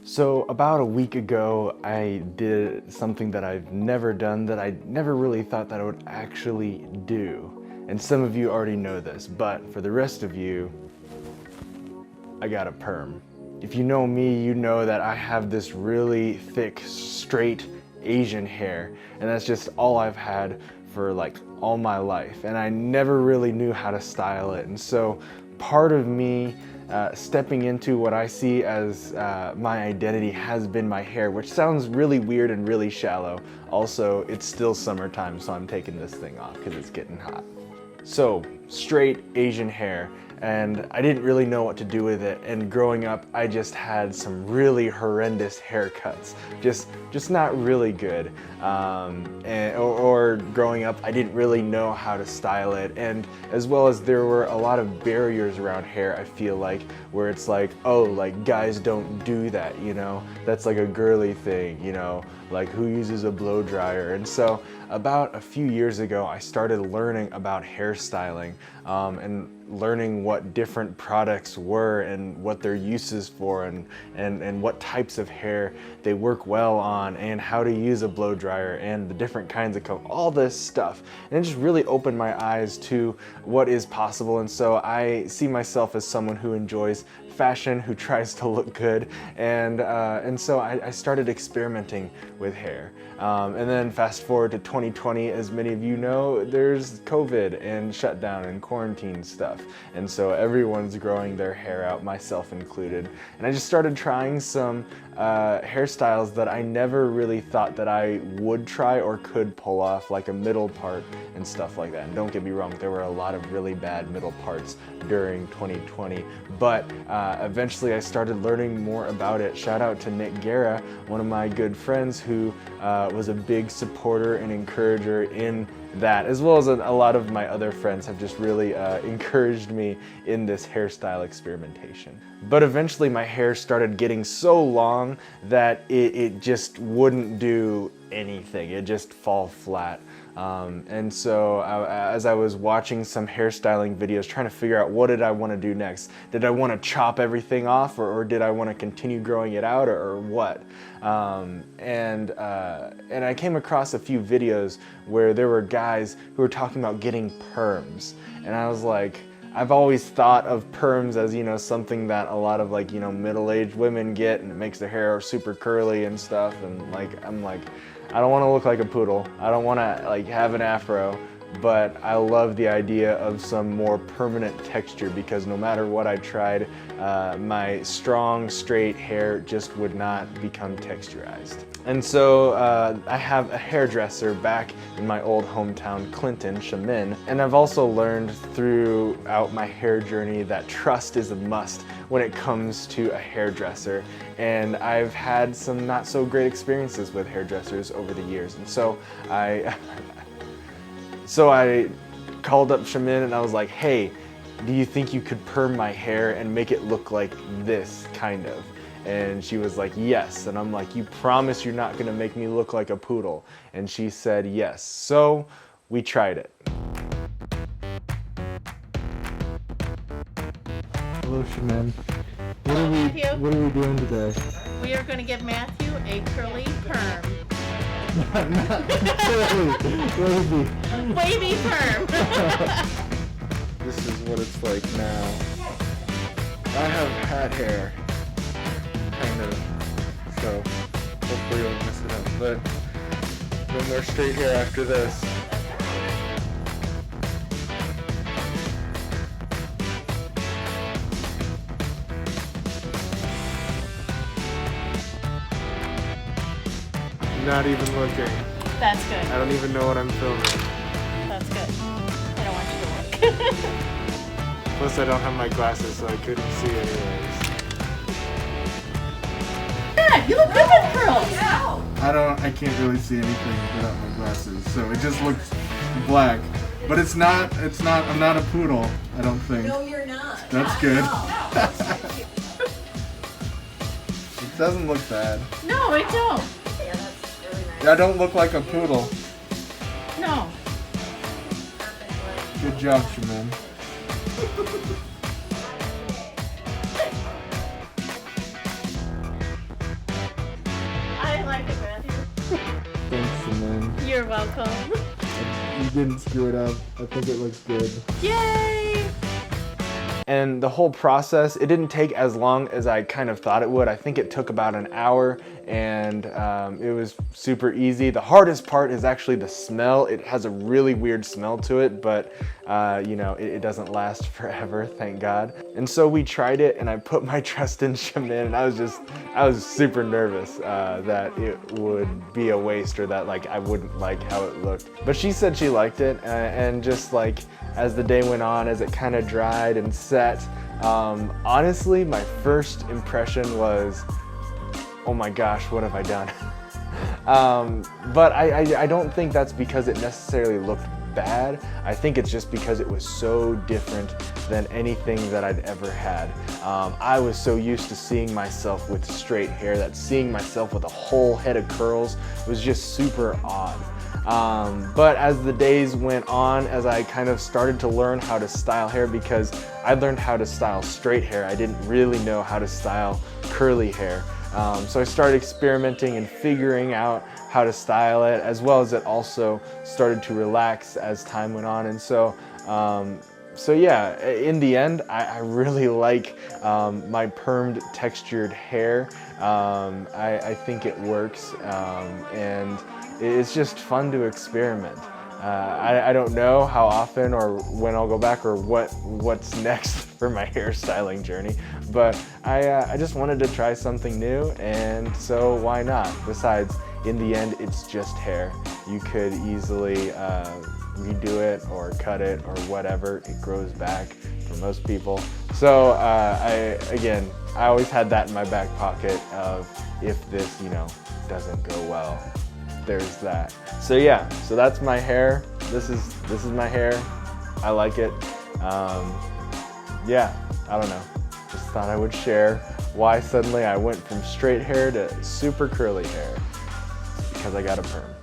So about a week ago, I did something that I've never done, that I never really thought that I would actually do. And some of you already know this, but for the rest of you, I got a perm. If you know me, you know that I have this really thick, straight Asian hair, and that's just all I've had for like all my life. And I never really knew how to style it. And so part of me stepping into what I see as my identity has been my hair, which sounds really weird and really shallow. Also, it's still summertime, so I'm taking this thing off because it's getting hot. So, straight Asian hair, and I didn't really know what to do with it. And growing up, I just had some really horrendous haircuts, just not really good. Or growing up, I didn't really know how to style it, and as well as there were a lot of barriers around hair. I feel like where it's like, oh, like guys don't do that, you know, that's like a girly thing, you know, like who uses a blow dryer. And so about a few years ago, I started learning about hairstyling and learning what different products were and what their uses for, and what types of hair they work well on, and how to use a blow dryer and the different kinds of all this stuff. And it just really opened my eyes to what is possible. And so I see myself as someone who enjoys fashion, who tries to look good, and so I started experimenting with hair. And then fast forward to 2020, as many of you know, there's COVID and shutdown and quarantine stuff, and so everyone's growing their hair out, myself included. And I just started trying some hairstyles that I never really thought that I would try or could pull off, like a middle part and stuff like that. And don't get me wrong, there were a lot of really bad middle parts during 2020, but eventually I started learning more about it. Shout out to Nick Guerra, one of my good friends, who was a big supporter and encourager in that, as well as a lot of my other friends have just really encouraged me in this hairstyle experimentation. But eventually my hair started getting so long that it just wouldn't do anything. It just fall flat. And so as I was watching some hairstyling videos, trying to figure out what did I want to do next. Did I want to chop everything off, or did I want to continue growing it out, or what? And I came across a few videos where there were guys who were talking about getting perms. And I was like, I've always thought of perms as, you know, something that a lot of, like, you know, middle-aged women get, and it makes their hair super curly and stuff. And like, I'm like, I don't want to look like a poodle. I don't want to like have an afro, but I love the idea of some more permanent texture, because no matter what I tried, my strong, straight hair just would not become texturized. And so I have a hairdresser back in my old hometown, Clinton, Chemin, and I've also learned throughout my hair journey that trust is a must when it comes to a hairdresser. And I've had some not so great experiences with hairdressers over the years. And so I called up Chemin and I was like, hey, do you think you could perm my hair and make it look like this, kind of? And she was like, yes. And I'm like, you promise you're not gonna make me look like a poodle? And she said yes. So we tried it. Hello, Chemin. What are we doing today? We are going to give Matthew a curly perm. Not curly, Wavy perm. This is what it's like now. I have hat hair, kind of, so hopefully you'll mess it up, but no more straight hair after this. Not even looking. That's good. I don't even know what I'm filming. That's good. I don't want you to look. Plus I don't have my glasses, so I couldn't see anyways. Yeah, you look good with curls. I can't really see anything without my glasses, so it just looks black. But it's not, I'm not a poodle, I don't think. No, you're not. That's good. It doesn't look bad. No, it don't. Yeah, that's really nice. I don't look like a poodle. No. Good job, Chemin. like it, Matthew? Thanks, Simone. You're welcome. You didn't screw it up. I think it looks good. Yay! And the whole process, it didn't take as long as I kind of thought it would. I think it took about an hour, and it was super easy. The hardest part is actually the smell. It has a really weird smell to it, but you know, it doesn't last forever, thank God. And so we tried it, and I put my trust in Shamin, and I was super nervous that it would be a waste, or that like I wouldn't like how it looked. But she said she liked it, and just like as the day went on, as it kind of dried and set, honestly, my first impression was, oh my gosh, what have I done? But I don't think that's because it necessarily looked bad. I think it's just because it was so different than anything that I'd ever had. I was so used to seeing myself with straight hair that seeing myself with a whole head of curls was just super odd. But as the days went on, as I kind of started to learn how to style hair, because I learned how to style straight hair, I didn't really know how to style curly hair. So I started experimenting and figuring out how to style it, as well as it also started to relax as time went on. And so yeah, in the end, I really like my permed textured hair. I think it works, and it's just fun to experiment. I don't know how often or when I'll go back or what's next for my hairstyling journey, but I just wanted to try something new, and so why not? Besides, in the end, it's just hair. You could easily redo it or cut it or whatever. It grows back for most people. So I always had that in my back pocket of if this, you know, doesn't go well, there's that. So yeah, so that's my hair. This is my hair. I like it. Yeah, I don't know. Just thought I would share why suddenly I went from straight hair to super curly hair. Because I got a perm.